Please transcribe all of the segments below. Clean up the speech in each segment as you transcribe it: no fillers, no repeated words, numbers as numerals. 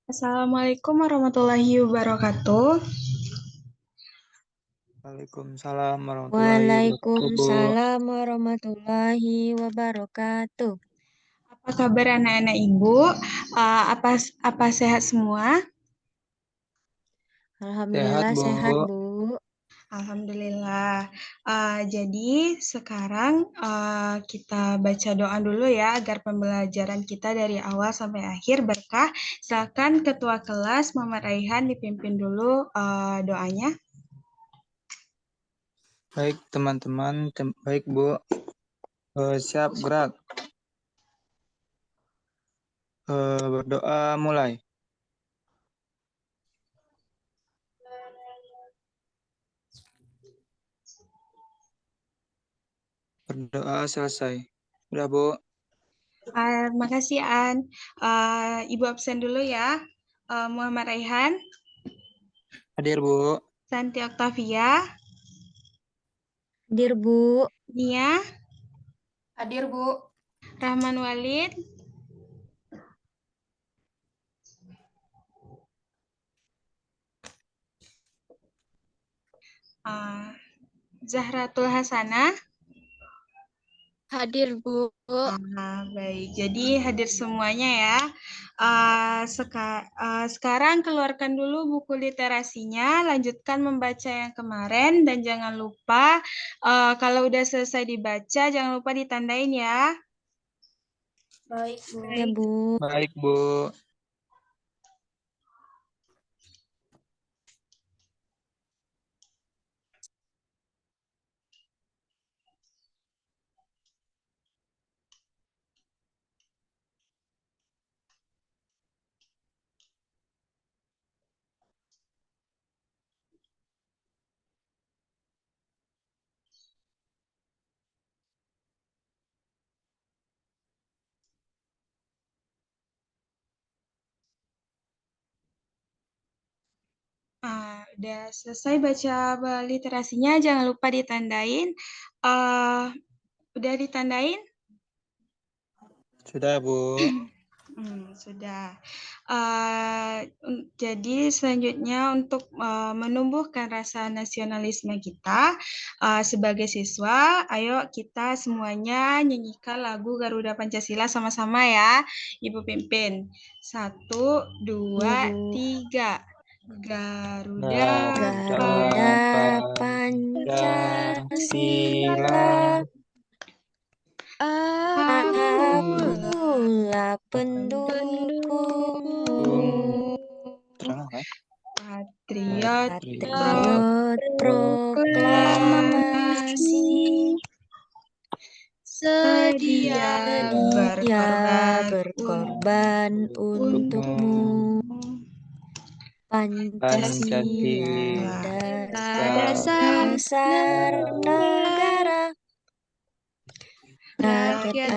Assalamualaikum warahmatullahi wabarakatuh. Waalaikumsalam warahmatullahi wabarakatuh, Bu. Waalaikumsalam warahmatullahi wabarakatuh. Apa kabar anak-anak Ibu? Apa sehat semua? Alhamdulillah Bu. sehat, Bu. Alhamdulillah. Jadi sekarang kita baca doa dulu ya agar pembelajaran kita dari awal sampai akhir berkah. Silakan Ketua Kelas Muhammad Raihan dipimpin dulu doanya. Baik, teman-teman. Baik, Bu. Siap, gerak. Berdoa mulai. Berdoa selesai. Udah, Bu. Makasih An. Ibu absen dulu ya. Muhammad Raihan, Hadir, Bu. Santi Oktavia, Hadir, Bu. Nia, Hadir, Bu. Rahman Walid, Zahratul Hasanah. Hadir, Bu. Baik, jadi hadir semuanya ya. Sekarang keluarkan dulu buku literasinya, lanjutkan membaca yang kemarin, dan jangan lupa kalau udah selesai dibaca, jangan lupa ditandain ya. Baik, Bu. Ya, Bu. Baik, Bu. Udah selesai baca literasinya, jangan lupa ditandain. Udah ditandain? Sudah, Bu. Sudah. Jadi selanjutnya untuk menumbuhkan rasa nasionalisme kita sebagai siswa, ayo kita semuanya nyanyikan lagu Garuda Pancasila sama-sama ya, Ibu pimpin. 1, 2, 3. Garuda Pancasila, akulah pendukungmu, Patriot proklamasi, sedia berkorban untukmu. Pancasila dasar negara, rakyat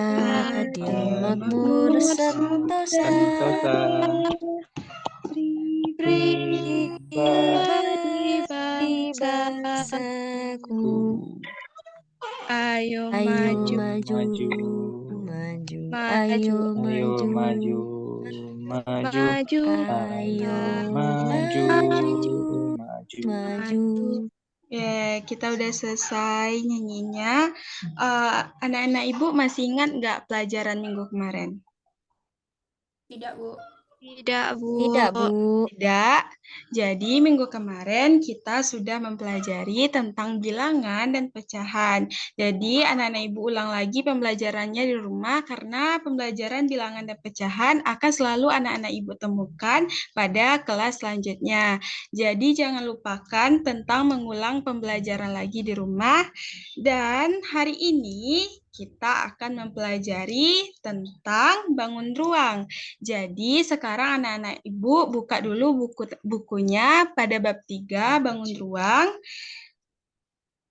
adil makmur sentosa, pribadi bangsaku. Ayo maju, ayo maju, maju. Ya, kita udah selesai nyanyinya. Anak-anak Ibu masih ingat nggak pelajaran minggu kemarin? Tidak, Bu. Tidak, Bu. Tidak, Bu. Tidak. Jadi minggu kemarin kita sudah mempelajari tentang bilangan dan pecahan. Jadi anak-anak Ibu ulang lagi pembelajarannya di rumah karena pembelajaran bilangan dan pecahan akan selalu anak-anak Ibu temukan pada kelas selanjutnya. Jadi jangan lupakan tentang mengulang pembelajaran lagi di rumah. Dan hari ini kita akan mempelajari tentang bangun ruang. Jadi sekarang anak-anak Ibu buka dulu bukunya pada bab 3 bangun ruang.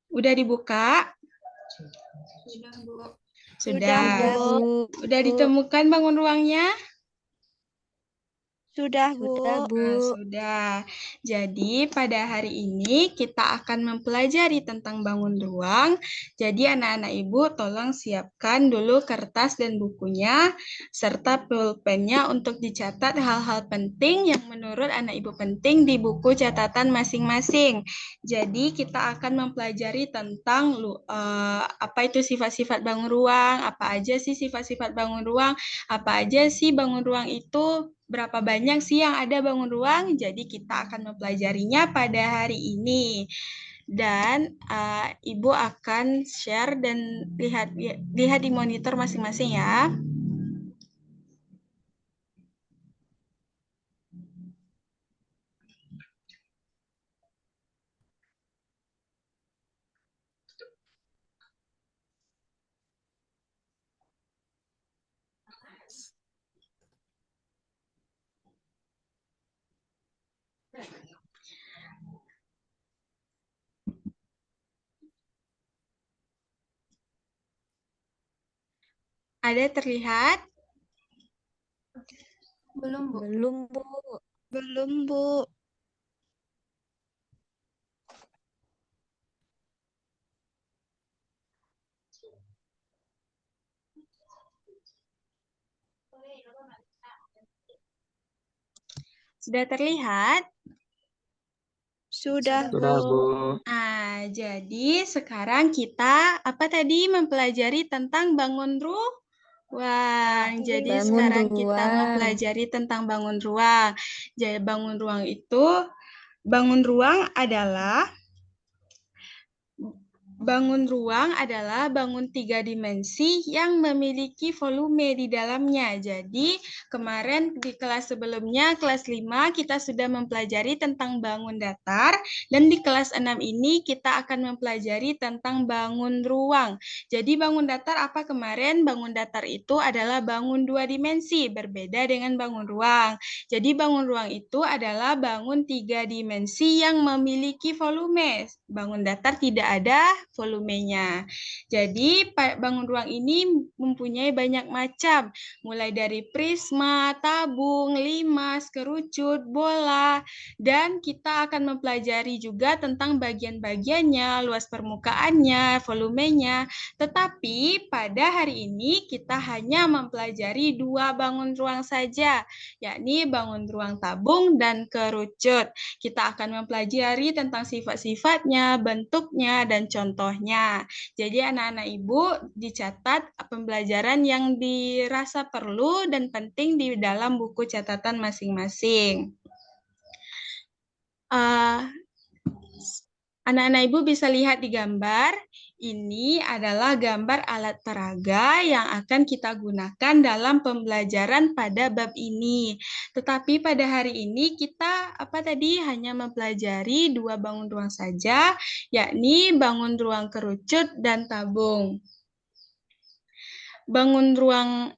Udah dibuka? Sudah, Bu. Sudah. Bu. Udah ditemukan bangun ruangnya? Sudah, Nah, Bu. sudah. Jadi pada hari ini kita akan mempelajari tentang bangun ruang. Jadi anak-anak Ibu tolong siapkan dulu kertas dan bukunya serta pulpennya untuk dicatat hal-hal penting yang menurut anak Ibu penting di buku catatan masing-masing. Jadi kita akan mempelajari tentang apa itu sifat-sifat bangun ruang, apa aja sih sifat-sifat bangun ruang, apa aja sih bangun ruang itu, berapa banyak sih yang ada bangun ruang. Jadi kita akan mempelajarinya pada hari ini. Dan Ibu akan share dan lihat di monitor masing-masing ya. Ada terlihat? Belum, Bu. Belum, Bu. Belum, Bu. Sudah terlihat? Sudah, Sudah, Bu. Jadi sekarang kita mempelajari tentang bangun ruang. Jadi Bangun sekarang kita ruang. mempelajari tentang bangun ruang. Jadi bangun ruang adalah bangun 3 dimensi yang memiliki volume di dalamnya. Jadi, kemarin di kelas sebelumnya, kelas 5, kita sudah mempelajari tentang bangun datar, dan di kelas 6 ini kita akan mempelajari tentang bangun ruang. Jadi, bangun datar apa kemarin? Bangun datar itu adalah bangun 2 dimensi, berbeda dengan bangun ruang. Jadi, bangun ruang itu adalah bangun 3 dimensi yang memiliki volume. Bangun datar tidak ada volumenya. Jadi bangun ruang ini mempunyai banyak macam, mulai dari prisma, tabung, limas, kerucut, bola, dan kita akan mempelajari juga tentang bagian-bagiannya, luas permukaannya, volumenya. Tetapi pada hari ini kita hanya mempelajari 2 bangun ruang saja, yakni bangun ruang tabung dan kerucut. Kita akan mempelajari tentang sifat-sifatnya, bentuknya, dan contohnya. Jadi anak-anak Ibu dicatat pembelajaran yang dirasa perlu dan penting di dalam buku catatan masing-masing. Anak-anak Ibu bisa lihat di gambar, ini adalah gambar alat peraga yang akan kita gunakan dalam pembelajaran pada bab ini. Tetapi pada hari ini kita hanya mempelajari 2 bangun ruang saja, yakni bangun ruang kerucut dan tabung. Bangun ruang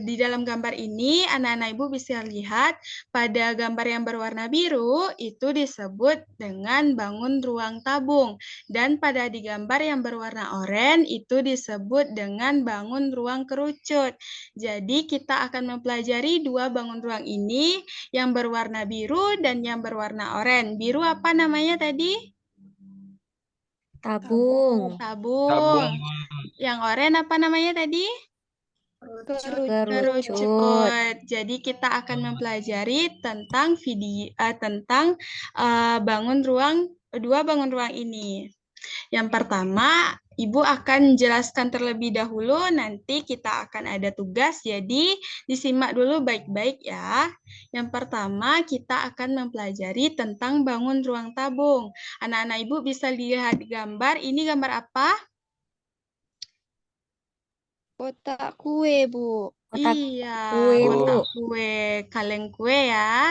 di dalam gambar ini, anak-anak Ibu bisa lihat pada gambar yang berwarna biru itu disebut dengan bangun ruang tabung. Dan pada di gambar yang berwarna oranye itu disebut dengan bangun ruang kerucut. Jadi kita akan mempelajari 2 bangun ruang ini, yang berwarna biru dan yang berwarna oranye. Biru apa namanya tadi? Tabung. Tabung. Yang oranye apa namanya tadi? Kerucut. Jadi kita akan mempelajari tentang bangun ruang, 2 bangun ruang ini. Yang pertama, Ibu akan jelaskan terlebih dahulu, nanti kita akan ada tugas, jadi disimak dulu baik-baik ya. Yang pertama, kita akan mempelajari tentang bangun ruang tabung. Anak-anak Ibu bisa lihat gambar, ini gambar apa? Kotak kue, Bu. Iya, kue, kotak Bu. kue, kaleng kue ya.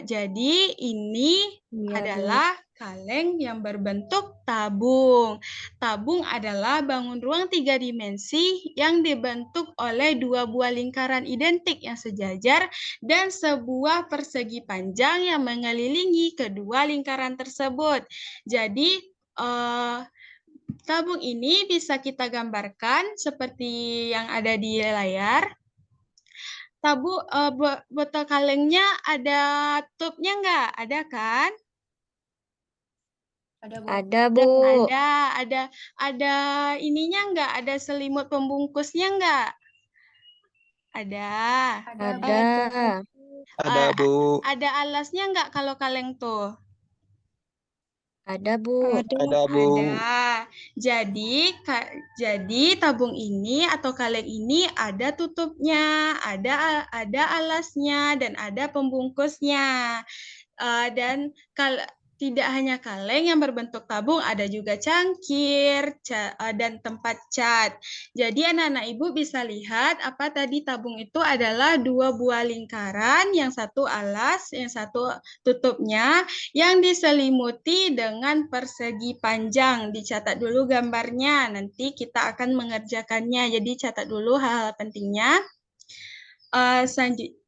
Jadi ini adalah kaleng yang berbentuk tabung. Tabung adalah bangun ruang 3 dimensi yang dibentuk oleh 2 buah lingkaran identik yang sejajar dan sebuah persegi panjang yang mengelilingi kedua lingkaran tersebut. Jadi, tabung ini bisa kita gambarkan seperti yang ada di layar. botol kalengnya ada tutupnya nggak? Ada kan? Ada, Bu. Ada, Bu. Ada ininya nggak? Ada selimut pembungkusnya nggak? Ada. Ada, Bu. Ada. Ada, Eh, Bu. Ada alasnya nggak kalau kaleng tuh? Ada, Bu. Ada, Bu. Ada. Jadi tabung ini atau kaleng ini ada tutupnya, ada alasnya dan ada pembungkusnya. Dan tidak hanya kaleng yang berbentuk tabung, ada juga cangkir dan tempat cat. Jadi anak-anak ibu bisa lihat apa tadi tabung itu adalah 2 buah lingkaran, yang satu alas, yang satu tutupnya, yang diselimuti dengan persegi panjang. Dicatat dulu gambarnya, nanti kita akan mengerjakannya. Jadi catat dulu hal-hal pentingnya.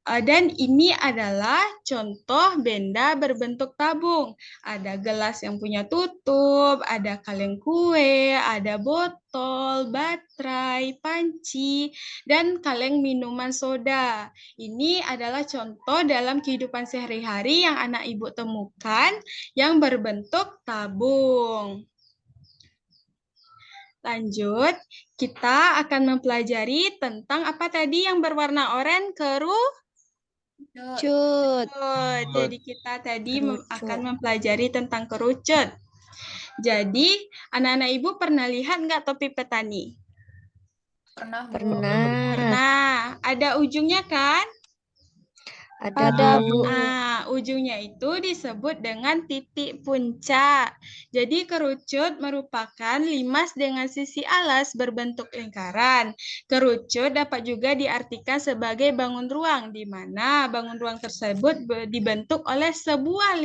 Dan ini adalah contoh benda berbentuk tabung. Ada gelas yang punya tutup, ada kaleng kue, ada botol, baterai, panci, dan kaleng minuman soda. Ini adalah contoh dalam kehidupan sehari-hari yang anak ibu temukan yang berbentuk tabung. Lanjut, kita akan mempelajari tentang apa tadi yang berwarna oranye, Cut. Jadi kita tadi Kerucut. akan mempelajari tentang kerucut. Jadi anak-anak ibu pernah lihat nggak topi petani? Pernah, Bu. Pernah. Nah, ada ujungnya kan? Ada, Bu. Ujungnya itu disebut dengan titik puncak. Jadi kerucut merupakan limas dengan sisi alas berbentuk lingkaran. Kerucut dapat juga diartikan sebagai bangun ruang, di mana bangun ruang tersebut dibentuk oleh sebuah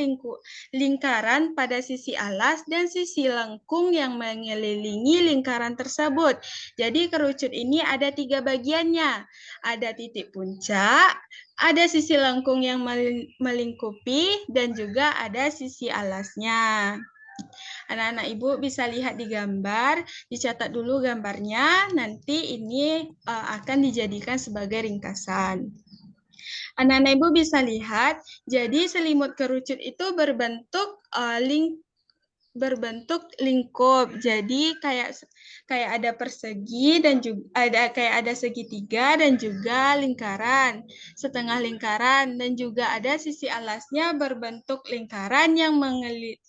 lingkaran pada sisi alas dan sisi lengkung yang mengelilingi lingkaran tersebut. Jadi kerucut ini ada 3 bagiannya. Ada titik puncak, ada sisi lengkung yang melingkupi, dan juga ada sisi alasnya. Anak-anak ibu bisa lihat di gambar, dicatat dulu gambarnya, nanti ini akan dijadikan sebagai ringkasan. Anak-anak ibu bisa lihat, jadi selimut kerucut itu berbentuk lingkup. Jadi kayak ada persegi dan juga ada segitiga dan juga lingkaran, setengah lingkaran, dan juga ada sisi alasnya berbentuk lingkaran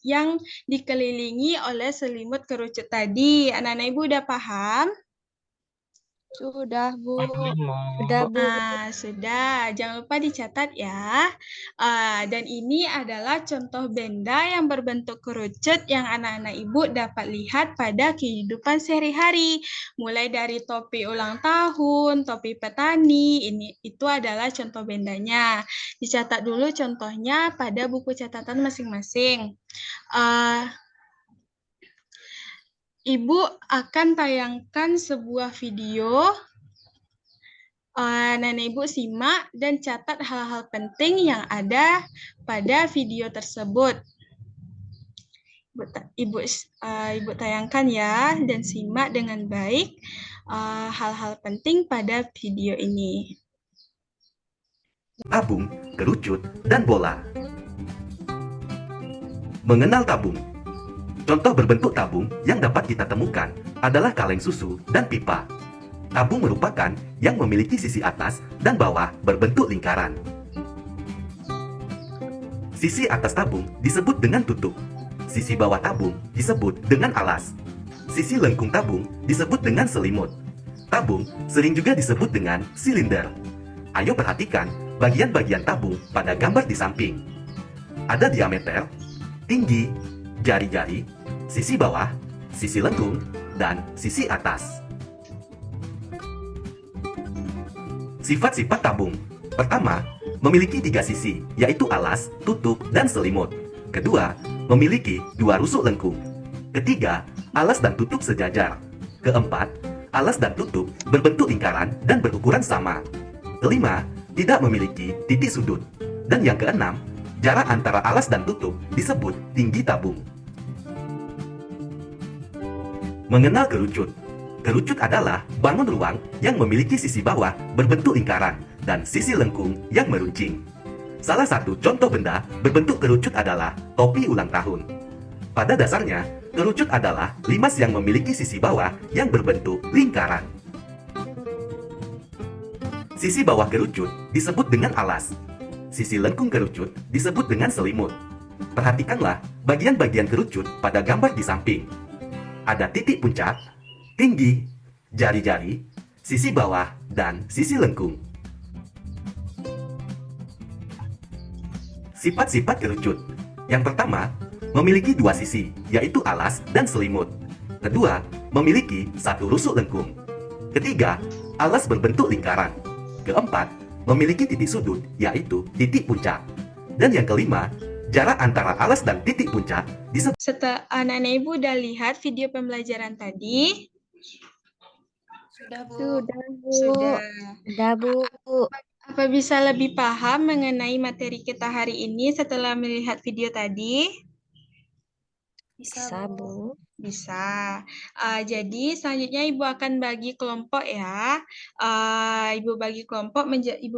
yang dikelilingi oleh selimut kerucut tadi. Anak-anak ibu udah paham? Sudah, Bu. Sudah, Bu. Sudah. Jangan lupa dicatat ya. Dan ini adalah contoh benda yang berbentuk kerucut yang anak-anak ibu dapat lihat pada kehidupan sehari-hari. Mulai dari topi ulang tahun, topi petani, itu adalah contoh bendanya. Dicatat dulu contohnya pada buku catatan masing-masing. Ibu akan tayangkan sebuah video. Nenek ibu simak dan catat hal-hal penting yang ada pada video tersebut. Ibu tayangkan ya, dan simak dengan baik hal-hal penting pada video ini. Tabung, kerucut, dan bola. Mengenal tabung. Contoh berbentuk tabung yang dapat kita temukan adalah kaleng susu dan pipa. Tabung merupakan yang memiliki sisi atas dan bawah berbentuk lingkaran. Sisi atas tabung disebut dengan tutup. Sisi bawah tabung disebut dengan alas. Sisi lengkung tabung disebut dengan selimut. Tabung sering juga disebut dengan silinder. Ayo perhatikan bagian-bagian tabung pada gambar di samping. Ada diameter, tinggi, jari-jari, sisi bawah, sisi lengkung, dan sisi atas. Sifat-sifat tabung. Pertama, memiliki 3 sisi, yaitu alas, tutup, dan selimut. Kedua, memiliki 2 rusuk lengkung. Ketiga, alas dan tutup sejajar. Keempat, alas dan tutup berbentuk lingkaran dan berukuran sama. Kelima, tidak memiliki titik sudut. Dan yang keenam, jarak antara alas dan tutup disebut tinggi tabung. Mengenal kerucut. Kerucut adalah bangun ruang yang memiliki sisi bawah berbentuk lingkaran dan sisi lengkung yang meruncing. Salah satu contoh benda berbentuk kerucut adalah topi ulang tahun. Pada dasarnya, kerucut adalah limas yang memiliki sisi bawah yang berbentuk lingkaran. Sisi bawah kerucut disebut dengan alas. Sisi lengkung kerucut disebut dengan selimut. Perhatikanlah bagian-bagian kerucut pada gambar di samping. Ada titik puncak, tinggi, jari-jari, sisi bawah, dan sisi lengkung. Sifat-sifat kerucut. Yang pertama, memiliki dua sisi, yaitu alas dan selimut. Kedua, memiliki satu rusuk lengkung. Ketiga, alas berbentuk lingkaran. Keempat, memiliki titik sudut, yaitu titik puncak. Dan yang kelima, jarak antara alas dan titik puncak disebut. Setelah anak-anak ibu udah lihat video pembelajaran tadi? Sudah, Bu. Sudah, Bu. Sudah. Sudah, Bu. Apa bisa lebih paham mengenai materi kita hari ini setelah melihat video tadi? Bisa, Bu. Bisa. Jadi selanjutnya Ibu akan bagi kelompok ya. Ibu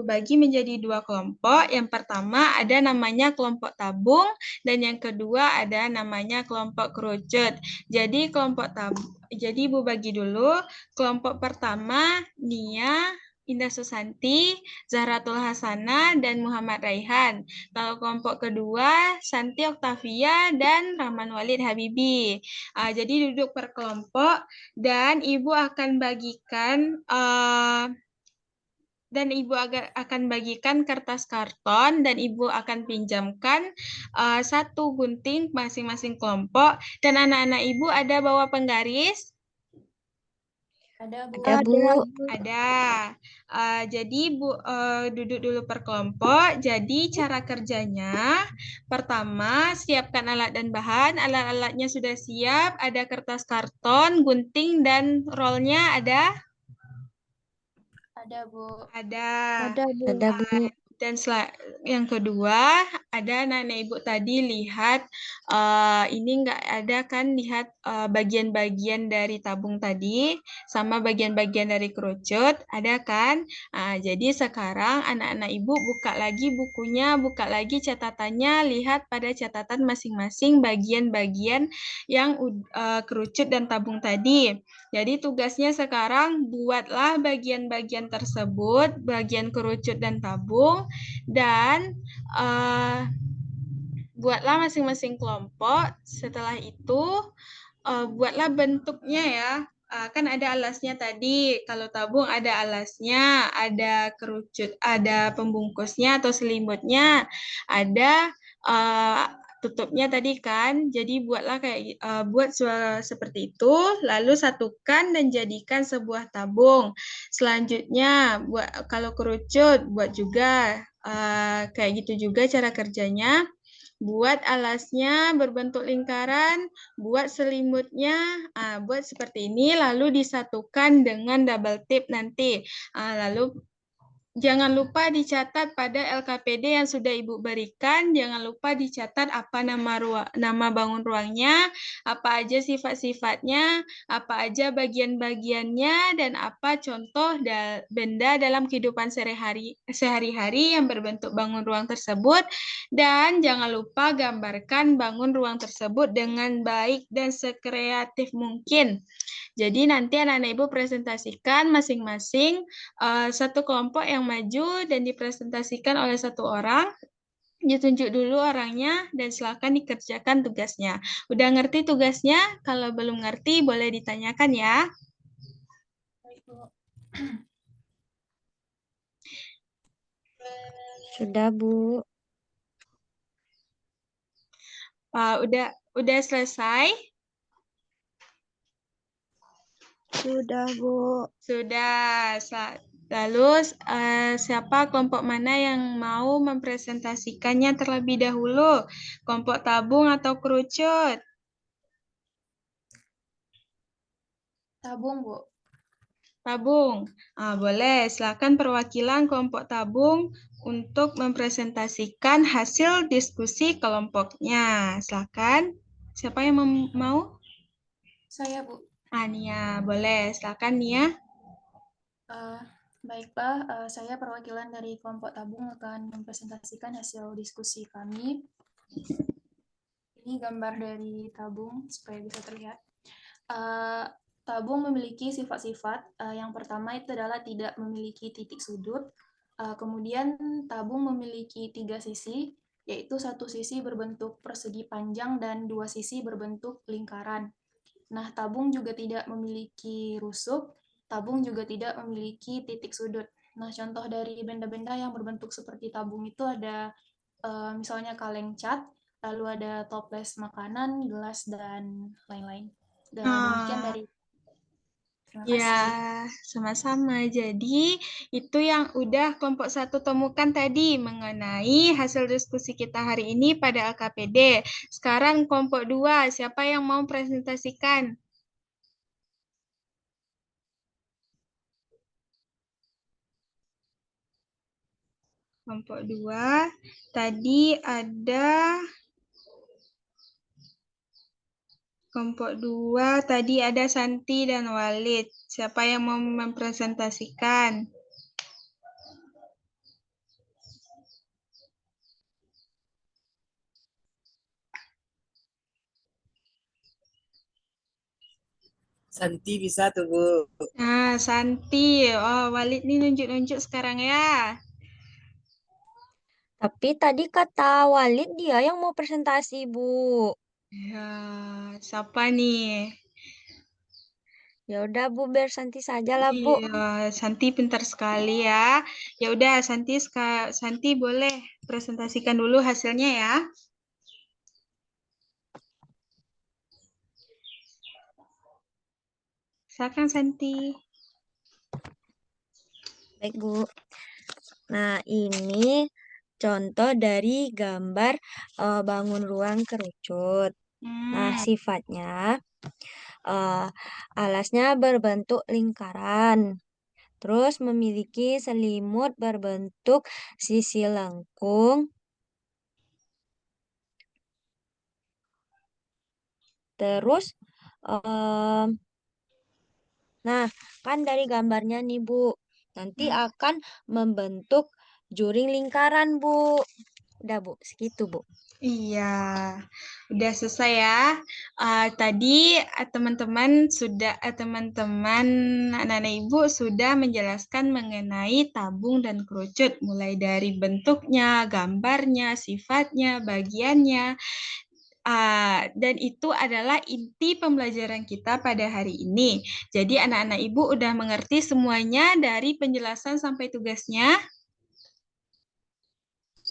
bagi menjadi dua kelompok. Yang pertama ada namanya kelompok tabung dan yang kedua ada namanya kelompok kerucut. Jadi Ibu bagi dulu. Kelompok pertama Nia, Indah Susanti, Zahratul Hasanah, dan Muhammad Raihan. Kalau kelompok kedua, Santi Oktavia, dan Rahman Walid Habibi. Jadi duduk per kelompok, dan Ibu akan bagikan kertas karton, dan Ibu akan pinjamkan satu gunting masing-masing kelompok, dan anak-anak Ibu ada bawa penggaris? Ada, Bu. Ada, Bu. Ada. Jadi duduk dulu per kelompok. Jadi cara kerjanya, pertama siapkan alat dan bahan. Alat-alatnya sudah siap. Ada kertas karton, gunting, dan rollnya ada? Ada, Bu. Ada. Ada, Bu. Ada, Bu. Dan yang kedua, ada anak-anak Ibu tadi lihat, ini nggak ada kan, lihat bagian-bagian dari tabung tadi, sama bagian-bagian dari kerucut, ada kan? Jadi sekarang anak-anak Ibu buka lagi bukunya, buka lagi catatannya, lihat pada catatan masing-masing bagian-bagian yang kerucut dan tabung tadi. Jadi tugasnya sekarang buatlah bagian-bagian tersebut, bagian kerucut dan tabung, dan buatlah masing-masing kelompok. Setelah itu buatlah bentuknya ya. Kan ada alasnya tadi. Kalau tabung ada alasnya, ada kerucut, ada pembungkusnya atau selimutnya, ada tutupnya tadi kan. Jadi buatlah buat seperti itu, lalu satukan dan jadikan sebuah tabung. Selanjutnya kalau kerucut buat juga kayak gitu juga cara kerjanya. Buat alasnya berbentuk lingkaran, buat selimutnya, buat seperti ini, lalu disatukan dengan double tip nanti. Lalu jangan lupa dicatat pada LKPD yang sudah Ibu berikan. Jangan lupa dicatat apa nama bangun ruangnya, apa aja sifat-sifatnya, apa aja bagian-bagiannya, dan apa contoh benda dalam kehidupan sehari-hari yang berbentuk bangun ruang tersebut. Dan jangan lupa gambarkan bangun ruang tersebut dengan baik dan sekreatif mungkin. Jadi nanti anak-anak Ibu presentasikan masing-masing satu kelompok yang maju dan dipresentasikan oleh satu orang. Ditunjuk dulu orangnya dan silakan dikerjakan tugasnya. Udah ngerti tugasnya? Kalau belum ngerti boleh ditanyakan ya. Baik, Bu. Sudah, Bu. Udah selesai? Sudah, Bu. Sudah. Lalu siapa kelompok mana yang mau mempresentasikannya terlebih dahulu? Kelompok tabung atau kerucut? Tabung, Bu. Tabung. Boleh, silakan perwakilan kelompok tabung untuk mempresentasikan hasil diskusi kelompoknya. Silakan. Siapa yang mau? Saya, Bu. Nia, boleh. Silakan Nia. Baiklah, saya perwakilan dari kelompok tabung akan mempresentasikan hasil diskusi kami. Ini gambar dari tabung supaya bisa terlihat. Tabung memiliki sifat-sifat. Yang pertama itu adalah tidak memiliki titik sudut. Kemudian tabung memiliki 3 sisi, yaitu satu sisi berbentuk persegi panjang dan 2 sisi berbentuk lingkaran. Nah, tabung juga tidak memiliki rusuk, tabung juga tidak memiliki titik sudut. Nah, contoh dari benda-benda yang berbentuk seperti tabung itu ada misalnya kaleng cat, lalu ada toples makanan, gelas, dan lain-lain. Dan demikian Ah, dari terima ya, kasih. sama-sama. Jadi, itu yang udah kelompok satu temukan tadi mengenai hasil diskusi kita hari ini pada LKPD. Sekarang kelompok 2, siapa yang mau presentasikan? Kelompok 2, tadi ada kelompok 2, tadi ada Santi dan Walid. Siapa yang mau mempresentasikan? Santi bisa tuh, Bu. Nah, Santi. Oh, Walid nih nunjuk-nunjuk sekarang ya. Tapi tadi kata Walid dia yang mau presentasi, Bu. Ya, siapa nih? Ya udah, Bu, biar Santi saja lah, Bu. Iya, Santi pintar sekali ya. Ya udah, Santi boleh presentasikan dulu hasilnya ya. Silakan Santi. Baik, Bu. Nah, ini contoh dari gambar bangun ruang kerucut. Nah, sifatnya alasnya berbentuk lingkaran. Terus memiliki selimut berbentuk sisi lengkung. Terus, nah, kan dari gambarnya nih, Bu. Nanti akan membentuk juring lingkaran, Bu. Udah, Bu. Segitu, Bu. Iya, udah selesai ya. Tadi teman-teman anak-anak ibu sudah menjelaskan mengenai tabung dan kerucut, mulai dari bentuknya, gambarnya, sifatnya, bagiannya. Dan itu adalah inti pembelajaran kita pada hari ini. Jadi anak-anak ibu udah mengerti semuanya dari penjelasan sampai tugasnya.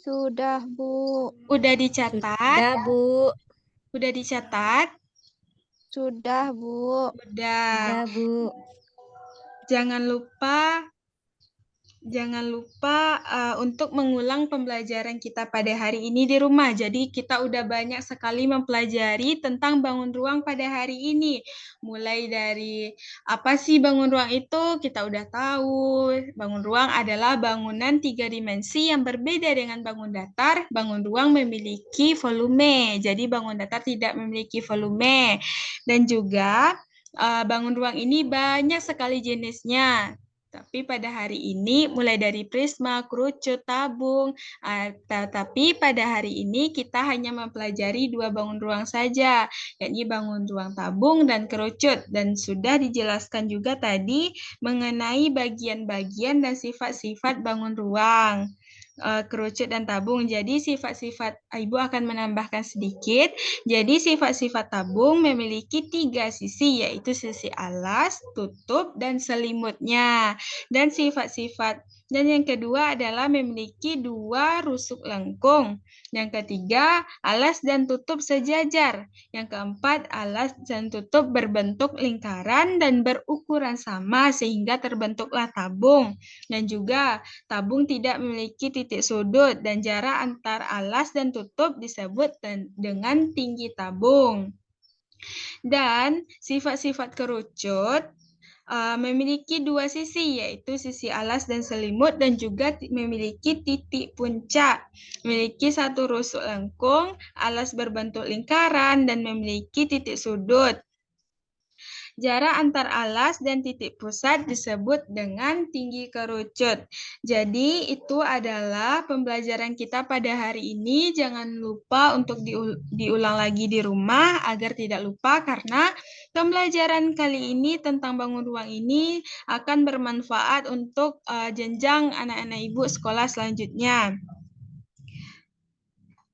Sudah, Bu. Udah dicatat? Sudah, Bu. Udah dicatat? Sudah, Bu. Udah. Sudah, Bu. Jangan lupa untuk mengulang pembelajaran kita pada hari ini di rumah. Jadi kita udah banyak sekali mempelajari tentang bangun ruang pada hari ini. Mulai dari apa sih bangun ruang itu, kita udah tahu. Bangun ruang adalah bangunan 3 dimensi yang berbeda dengan bangun datar. Bangun ruang memiliki volume, jadi bangun datar tidak memiliki volume. Dan juga bangun ruang ini banyak sekali jenisnya. Tapi pada hari ini mulai dari prisma, kerucut, tabung, tapi pada hari ini kita hanya mempelajari 2 bangun ruang saja, yakni bangun ruang tabung dan kerucut. Dan sudah dijelaskan juga tadi mengenai bagian-bagian dan sifat-sifat bangun ruang, kerucut dan tabung. Jadi sifat-sifat Ibu akan menambahkan sedikit. Jadi sifat-sifat tabung memiliki 3 sisi, yaitu sisi alas, tutup, dan selimutnya. Dan yang kedua adalah memiliki 2 rusuk lengkung. Yang ketiga, alas dan tutup sejajar. Yang keempat, alas dan tutup berbentuk lingkaran dan berukuran sama sehingga terbentuklah tabung. Dan juga tabung tidak memiliki titik sudut dan jarak antar alas dan tutup disebut dengan tinggi tabung. Dan sifat-sifat kerucut memiliki 2 sisi, yaitu sisi alas dan selimut, dan juga memiliki titik puncak. Memiliki 1 rusuk lengkung, alas berbentuk lingkaran, dan memiliki titik sudut. Jarak antar alas dan titik pusat disebut dengan tinggi kerucut. Jadi itu adalah pembelajaran kita pada hari ini. Jangan lupa untuk diulang lagi di rumah agar tidak lupa, karena pembelajaran kali ini tentang bangun ruang ini akan bermanfaat untuk jenjang anak-anak ibu sekolah selanjutnya.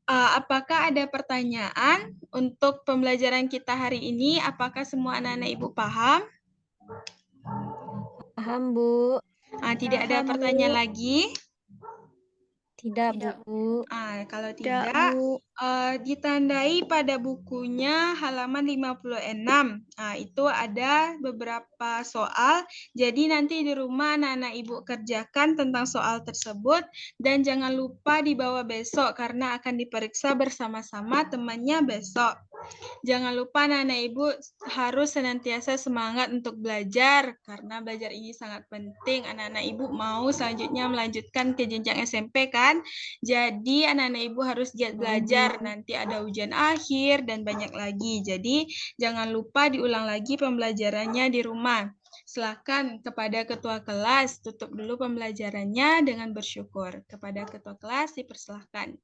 Apakah ada pertanyaan untuk pembelajaran kita hari ini? Apakah semua anak-anak ibu paham? Paham, Bu? Tidak ada Paham, pertanyaan Bu. lagi? Tidak, Tidak, Bu. Kalau Tidak, tidak, Bu. ditandai pada bukunya halaman 56. Itu ada beberapa soal. Jadi nanti di rumah anak-anak ibu kerjakan tentang soal tersebut. Dan jangan lupa dibawa besok karena akan diperiksa bersama-sama temannya besok. Jangan lupa anak-anak ibu harus senantiasa semangat untuk belajar, karena belajar ini sangat penting. Anak-anak ibu mau selanjutnya melanjutkan ke jenjang SMP kan? Jadi anak-anak ibu harus giat belajar, nanti ada ujian akhir dan banyak lagi. Jadi jangan lupa diulang lagi pembelajarannya di rumah. Silakan kepada ketua kelas, tutup dulu pembelajarannya dengan bersyukur. Kepada ketua kelas dipersilahkan.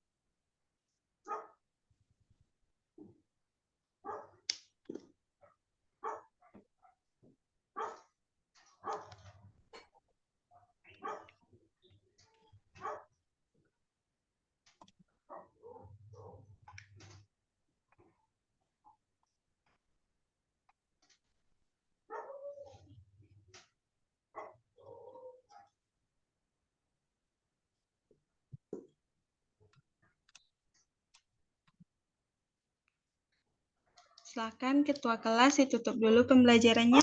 Silakan ketua kelas ditutup dulu pembelajarannya.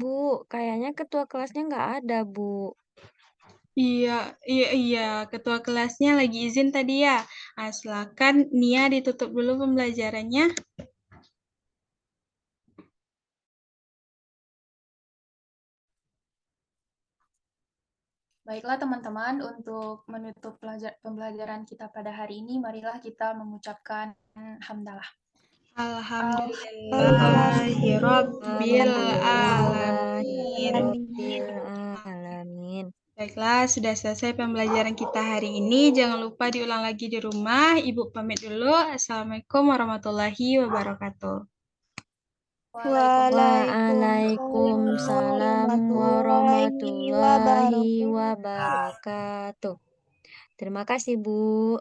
Bu, kayaknya ketua kelasnya nggak ada, Bu. Iya, ketua kelasnya lagi izin tadi ya. Silakan Nia ditutup dulu pembelajarannya. Baiklah teman-teman, untuk menutup pembelajaran kita pada hari ini, marilah kita mengucapkan hamdalah. Alhamdulillahirabbil alamin. Alamin. Baiklah, sudah selesai pembelajaran kita hari ini. Jangan lupa diulang lagi di rumah. Ibu pamit dulu. Assalamualaikum warahmatullahi wabarakatuh. Waalaikumsalam warahmatullahi wabarakatuh. Terima kasih, Bu.